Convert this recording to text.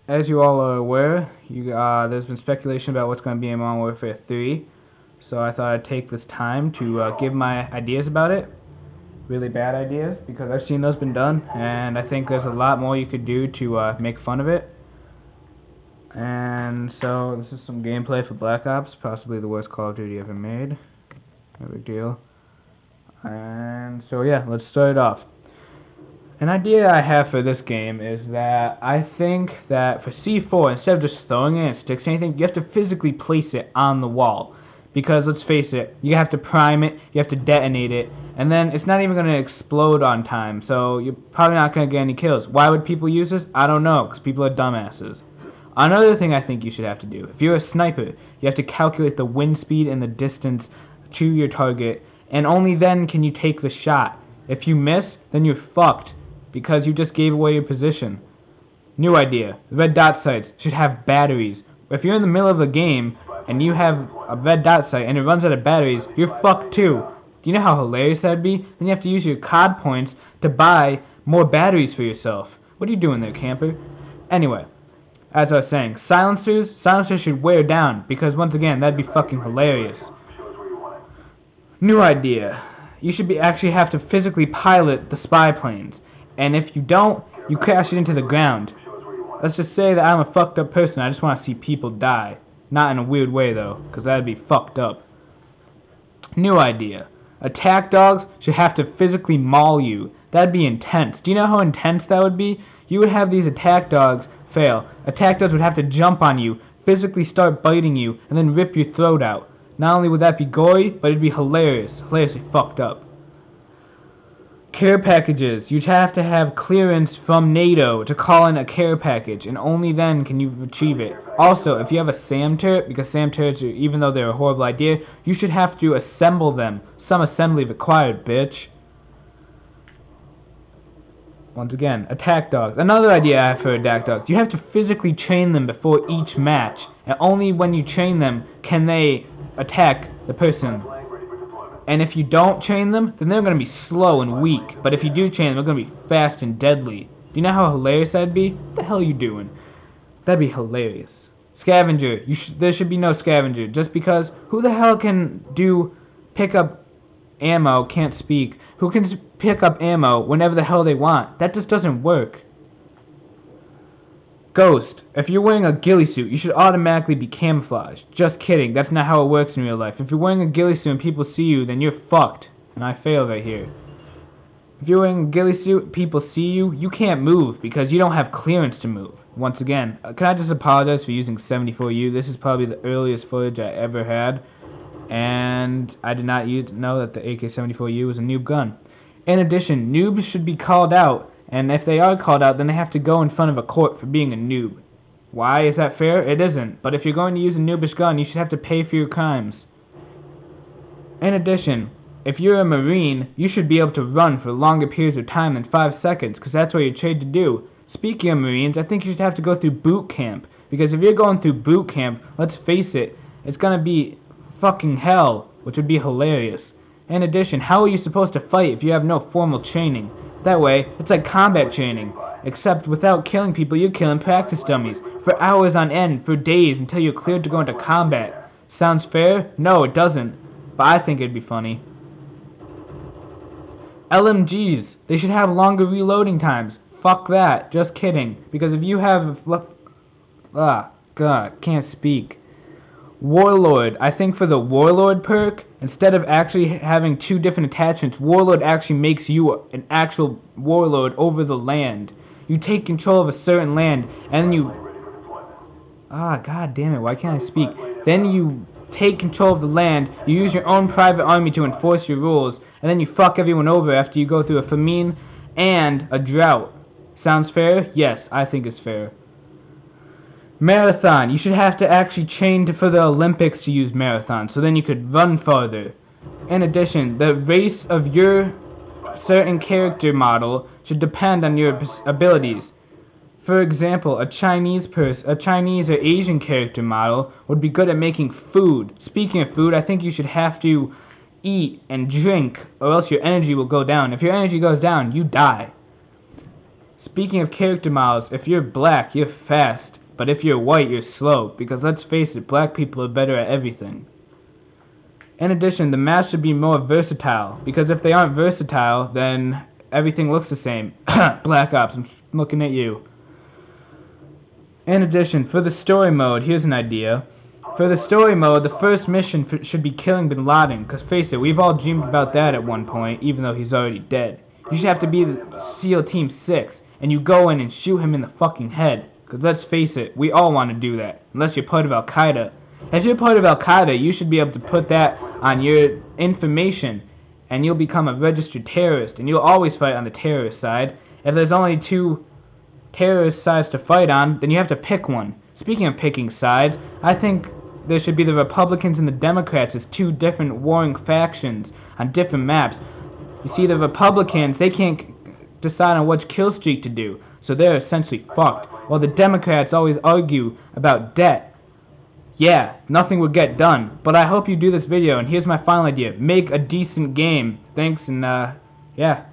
as you all are aware, there's been speculation about what's going to be in Modern Warfare 3. So I thought I'd take this time to give my ideas about it. Really bad ideas, because I've seen those been done, and I think there's a lot more you could do to make fun of it. And so this is some gameplay for Black Ops, possibly the worst Call of Duty ever made. No big deal. And so yeah, let's start it off. An idea I have for this game is that I think that for C4, instead of just throwing it and sticks to anything, you have to physically place it on the wall. Because let's face it, you have to prime it, you have to detonate it, and then it's not even going to explode on time, so you're probably not going to get any kills. Why would people use this? I don't know, because people are dumbasses. Another thing I think you should have to do, if you're a sniper, you have to calculate the wind speed and the distance to your target, and only then can you take the shot. If you miss, then you're fucked, because you just gave away your position. New idea, red dot sights should have batteries. If you're in the middle of a game, and you have a red dot sight, and it runs out of batteries, you're fucked too. Do you know how hilarious that'd be? Then you have to use your COD points to buy more batteries for yourself. What are you doing there, camper? Anyway. As I was saying, silencers should wear down, because once again, that'd be fucking hilarious. New idea. You should actually have to physically pilot the spy planes, and if you don't, you crash it into the ground. Let's just say that I'm a fucked up person, I just want to see people die. Not in a weird way though, because that'd be fucked up. New idea. Attack dogs should have to physically maul you. That'd be intense. Do you know how intense that would be? You would have these attack dogs fail. Attack dogs would have to jump on you, physically start biting you, and then rip your throat out. Not only would that be gory, but it'd be hilarious. Hilariously fucked up. Care packages. You'd have to have clearance from NATO to call in a care package, and only then can you retrieve it. Also, if you have a SAM turret, because SAM turrets, even though they're a horrible idea, you should have to assemble them. Some assembly required, bitch. Once again, attack dogs. Another idea I have for attack dogs. You have to physically train them before each match, and only when you train them can they attack the person. And if you don't train them, then they're going to be slow and weak. But if you do train them, they're going to be fast and deadly. Do you know how hilarious that'd be? What the hell are you doing? That'd be hilarious. Scavenger. There should be no scavenger. Just because, who the hell can pick up ammo, can't speak. Who can pick up ammo whenever the hell they want? That just doesn't work. Ghost. If you're wearing a ghillie suit, you should automatically be camouflaged. Just kidding. That's not how it works in real life. If you're wearing a ghillie suit and people see you, then you're fucked. And I fail right here. If you're wearing a ghillie suit, people see you, you can't move because you don't have clearance to move. Once again, can I just apologize for using 74U? This is probably the earliest footage I ever had. And I did not know that the AK-74U was a noob gun. In addition, noobs should be called out, and if they are called out, then they have to go in front of a court for being a noob. Why is that fair? It isn't. But if you're going to use a noobish gun, you should have to pay for your crimes. In addition, if you're a Marine, you should be able to run for longer periods of time than 5 seconds, because that's what you're trained to do. Speaking of Marines, I think you should have to go through boot camp, because if you're going through boot camp, let's face it, it's going to be fucking hell, which would be hilarious. In addition, how are you supposed to fight if you have no formal training? That way, it's like combat training, except without killing people, you're killing practice dummies, for hours on end, for days, until you're cleared to go into combat. Sounds fair? No, it doesn't, but I think it'd be funny. LMGs, they should have longer reloading times. Fuck that, just kidding, because if you have God, can't speak. Warlord. I think for the Warlord perk, instead of actually having 2 different attachments, Warlord actually makes you an actual warlord over the land. You take control of a certain land, and then you... God damn it, why can't I speak? Then you take control of the land, you use your own private army to enforce your rules, and then you fuck everyone over after you go through a famine and a drought. Sounds fair? Yes, I think it's fair. Marathon. You should have to actually train for the Olympics to use marathon, so then you could run farther. In addition, the race of your certain character model should depend on your abilities. For example, a Chinese or Asian character model would be good at making food. Speaking of food, I think you should have to eat and drink, or else your energy will go down. If your energy goes down, you die. Speaking of character models, if you're black, you're fast. But if you're white, you're slow, because let's face it, black people are better at everything. In addition, the maps should be more versatile, because if they aren't versatile, then everything looks the same. Black Ops, I'm looking at you. In addition, for the story mode, here's an idea. For the story mode, the first mission should be killing Bin Laden, because face it, we've all dreamed about that at one point, even though he's already dead. You should have to be the SEAL Team 6, and you go in and shoot him in the fucking head. Because let's face it, we all want to do that, unless you're part of Al-Qaeda. If you're part of Al-Qaeda, you should be able to put that on your information, and you'll become a registered terrorist, and you'll always fight on the terrorist side. If there's only 2 terrorist sides to fight on, then you have to pick one. Speaking of picking sides, I think there should be the Republicans and the Democrats as 2 different warring factions on different maps. You see, the Republicans, they can't decide on which kill streak to do, so they're essentially fucked. While the Democrats always argue about debt. Yeah, nothing will get done. But I hope you do this video, and here's my final idea. Make a decent game. Thanks, and yeah.